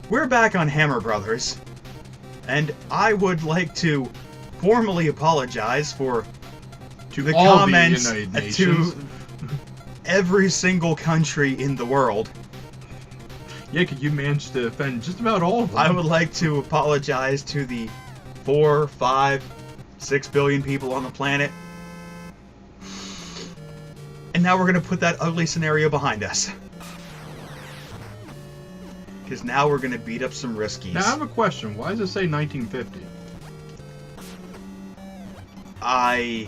we're back on Hammer Brothers, and I would like to formally apologize to the all comments the United Nations. to every single country in the world. Yeah, because you managed to offend just about all of them. I would like to apologize to the 4, 5, 6 billion people on the planet. And now we're going to put that ugly scenario behind us. Because now we're going to beat up some riskies. Now, I have a question. Why does it say 1950? I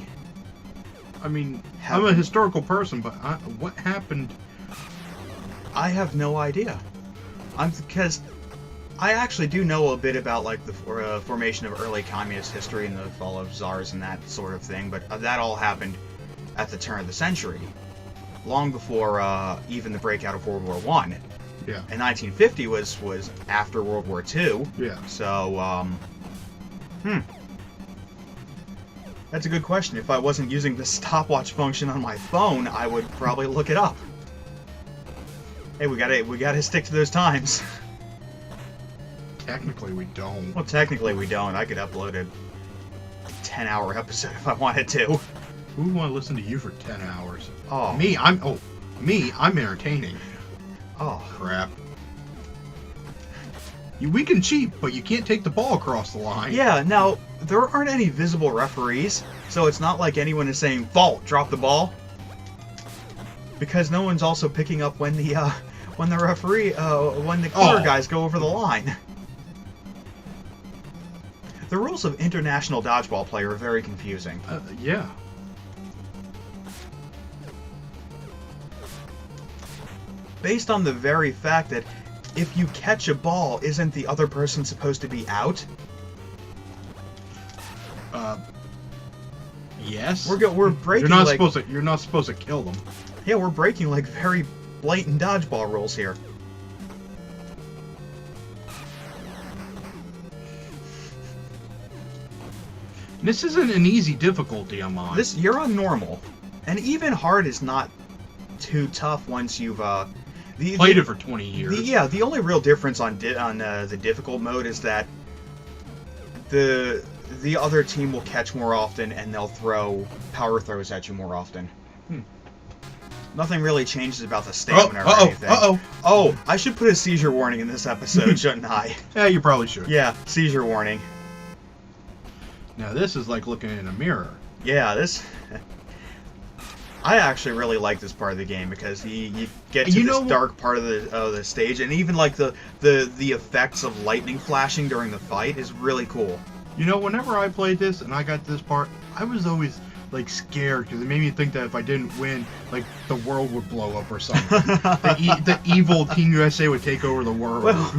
mean, I'm a historical person, but what happened? I have no idea. Because I actually do know a bit about like the formation of early communist history and the fall of czars and that sort of thing, but that all happened at the turn of the century, long before even the breakout of World War I. Yeah. And 1950 was after World War II. Yeah. So, that's a good question. If I wasn't using the stopwatch function on my phone, I would probably look it up. Hey, we gotta stick to those times. Technically, we don't. Well, technically we don't. I could upload a 10-hour episode if I wanted to. Who would want to listen to you for 10 hours? Oh. I'm entertaining. Oh. Crap. We can cheat, but you can't take the ball across the line. Yeah, now, there aren't any visible referees, so it's not like anyone is saying, fault, drop the ball. Because no one's also picking up when the corner guys go over the line. The rules of international dodgeball play are very confusing. Yeah. Based on the very fact that if you catch a ball, isn't the other person supposed to be out? Yes. We're breaking. You're not supposed to kill them. Yeah, we're breaking like very blatant dodgeball rules here. This isn't an easy difficulty I'm on. You're on normal, and even hard is not too tough once you've played it for 20 years. The only real difference on the difficult mode is that the other team will catch more often, and they'll throw power throws at you more often. Nothing really changes about the stamina or anything. Oh, I should put a seizure warning in this episode, shouldn't I? Yeah, you probably should. Yeah, seizure warning. Now this is like looking in a mirror. Yeah, this... I actually really like this part of the game because you get to this dark part of the stage, and even like the effects of lightning flashing during the fight is really cool. You know, whenever I played this and I got to this part, I was always like scared because it made me think that if I didn't win, like the world would blow up or something. the evil Team USA would take over the world. Well,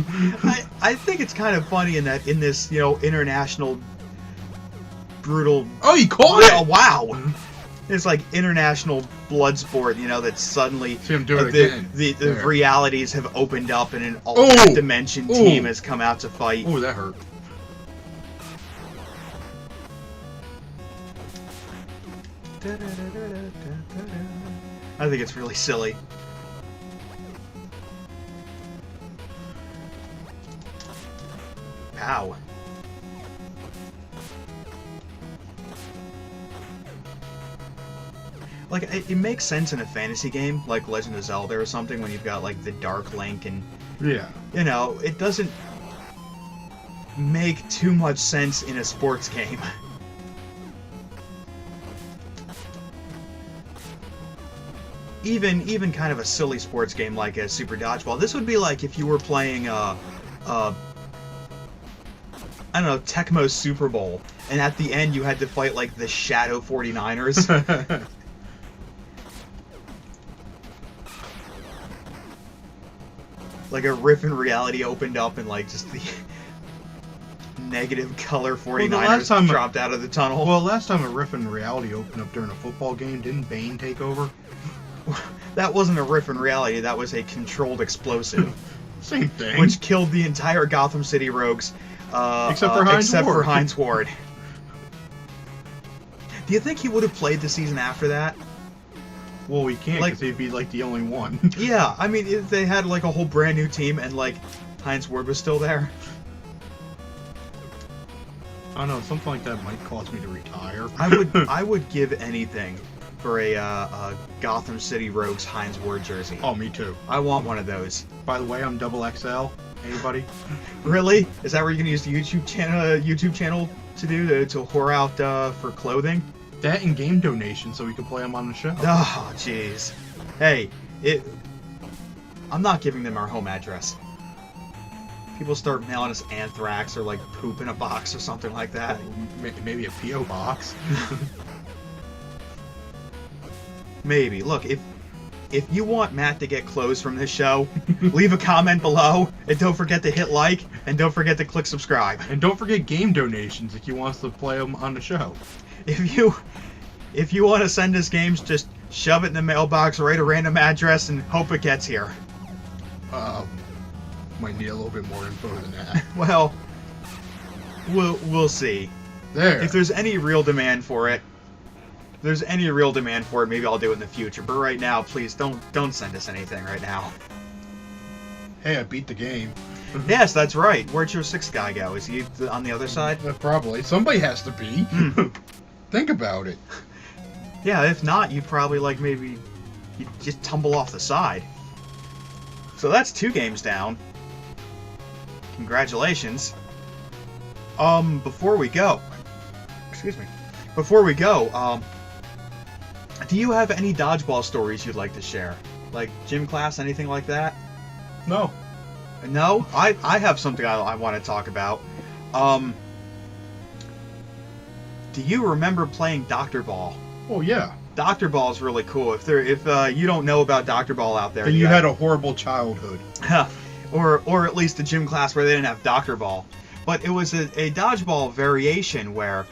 I think it's kind of funny in this international brutal. Oh, you called it! Wow. It's like international blood sport, that suddenly the realities have opened up and an alternate dimension team has come out to fight. Oh, that hurt. I think it's really silly. Pow. Like, it makes sense in a fantasy game, like Legend of Zelda or something, when you've got, like, the Dark Link and... Yeah. It doesn't make too much sense in a sports game. Even kind of a silly sports game like a Super Dodgeball. This would be like if you were playing, I don't know, Tecmo Super Bowl, and at the end you had to fight, like, the Shadow 49ers. Like a riff in reality opened up and like just the negative color 49ers dropped out of the tunnel. Well, last time a riff in reality opened up during a football game, didn't Bane take over? That wasn't a riff in reality, that was a controlled explosive. Same thing. Which killed the entire Gotham City Rogues, except for Hines Ward. Do you think he would have played the season after that? Well, he can't because he'd be like the only one. Yeah, I mean, if they had like a whole brand new team and like Heinz Ward was still there. I don't know, something like that might cause me to retire. I would give anything for a Gotham City Rogues Heinz Ward jersey. Oh, me too. I want one of those. By the way, I'm double XL. Anybody? Really? Is that where you're gonna use the YouTube channel to do to whore out for clothing? That and game donations so we can play them on the show. Oh, jeez. Hey, I'm not giving them our home address. People start mailing us anthrax or like poop in a box or something like that. Maybe a P.O. box. Maybe. Look, if you want Matt to get clothes from this show, leave a comment below, and don't forget to hit like, and don't forget to click subscribe. And don't forget game donations if you want us to play them on the show. If you want to send us games, just shove it in the mailbox, write a random address, and hope it gets here. Might need a little bit more info than that. Well, we'll see. There. If there's any real demand for it, maybe I'll do it in the future. But right now, please don't send us anything right now. Hey, I beat the game. Yes, that's right. Where'd your sixth guy go? Is he on the other side? Probably. Somebody has to be. Think about it. Yeah, if not, you'd probably maybe you'd just tumble off the side. So that's 2 games down. Congratulations. Before we go, do you have any dodgeball stories you'd like to share? Like gym class, anything like that? No. No? I have something I want to talk about. Do you remember playing Dr. Ball? Oh, yeah. Dr. Ball is really cool. If you don't know about Dr. Ball out there, then you had a horrible childhood. or at least a gym class where they didn't have Dr. Ball. But it was a dodgeball variation where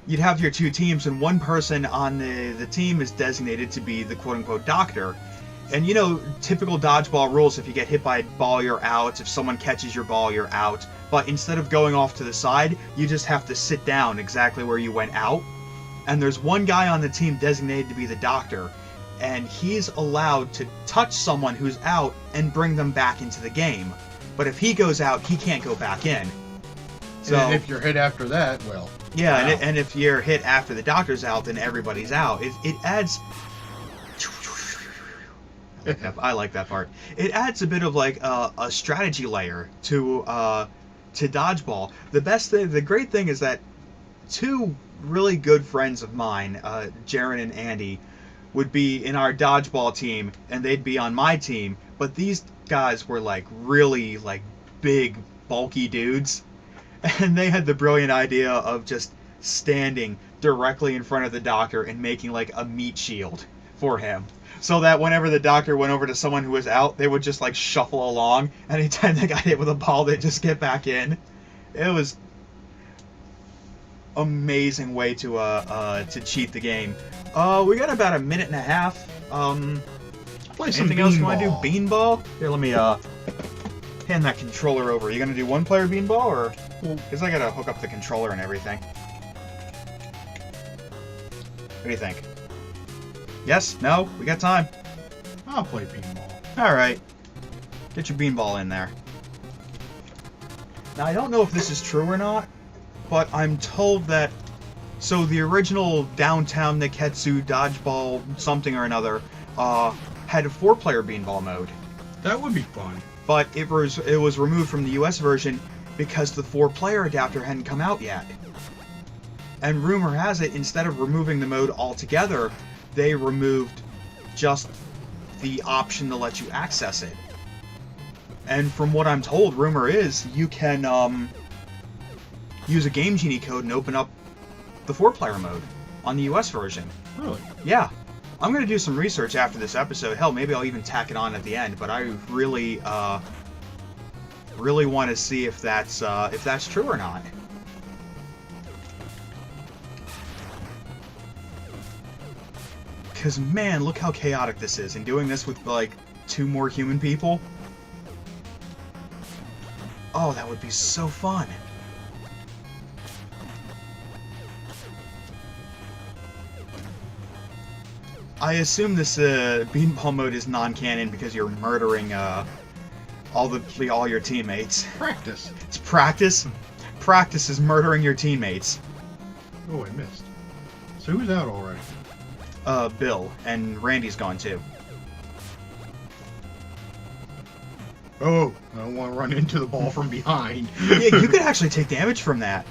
you'd have your 2 teams, and one person on the team is designated to be the quote-unquote doctor. And you know, typical dodgeball rules, if you get hit by a ball, you're out. If someone catches your ball, you're out. But instead of going off to the side, you just have to sit down exactly where you went out. And there's one guy on the team designated to be the doctor, and he's allowed to touch someone who's out and bring them back into the game. But if he goes out, he can't go back in. So and if you're hit after that, well... Yeah, wow. and if you're hit after the doctor's out, then everybody's out. It adds... I like that part. It adds a bit of a strategy layer to dodgeball. The great thing is that 2 really good friends of mine, Jaren and Andy, would be in our dodgeball team, and they'd be on my team. But these guys were really big, bulky dudes, and they had the brilliant idea of just standing directly in front of the doctor and making a meat shield for him, so that whenever the doctor went over to someone who was out, they would just shuffle along. Anytime they got hit with a ball, they'd just get back in. It was amazing way to cheat the game. We got about a minute and a half. Play some anything else you want to do? beanball. Beanball? Here, let me hand that controller over. Are you gonna do 1-player beanball, or? Because I gotta hook up the controller and everything. What do you think? Yes? No? We got time. I'll play beanball. Alright. Get your beanball in there. Now, I don't know if this is true or not, but I'm told that... So, the original Downtown Neketsu Dodgeball something or another had a 4-player beanball mode. That would be fun. But it was removed from the US version because the 4-player adapter hadn't come out yet. And rumor has it, instead of removing the mode altogether, they removed just the option to let you access it. And from what I'm told, rumor is you can use a Game Genie code and open up the 4-player mode on the US version. Really? Yeah. I'm going to do some research after this episode. Hell, maybe I'll even tack it on at the end, but I really want to see if that's true or not. Because, man, look how chaotic this is. And doing this with, 2 more human people. Oh, that would be so fun. I assume this beanball mode is non-canon because you're murdering all your teammates. Practice. It's practice. Practice is murdering your teammates. Oh, I missed. So who's out already? Bill, and Randy's gone too. Oh, I don't want to run into the ball from behind. Yeah, you could actually take damage from that.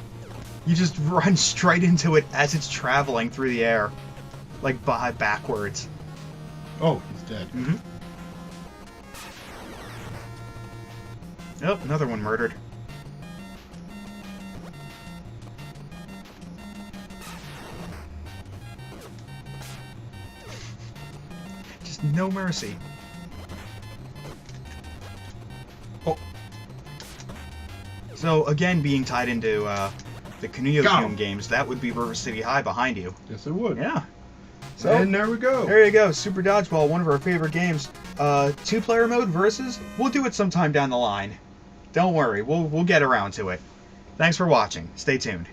You just run straight into it as it's traveling through the air, like backwards. Oh, he's dead. Mm-hmm. Oh, another one murdered. Just no mercy. Oh. So again, being tied into the Kunio-kun games, that would be River City High behind you. Yes, it would. Yeah. So And there we go. there you go, Super Dodgeball, one of our favorite games. 2-player mode versus. We'll do it sometime down the line. Don't worry, we'll get around to it. Thanks for watching. Stay tuned.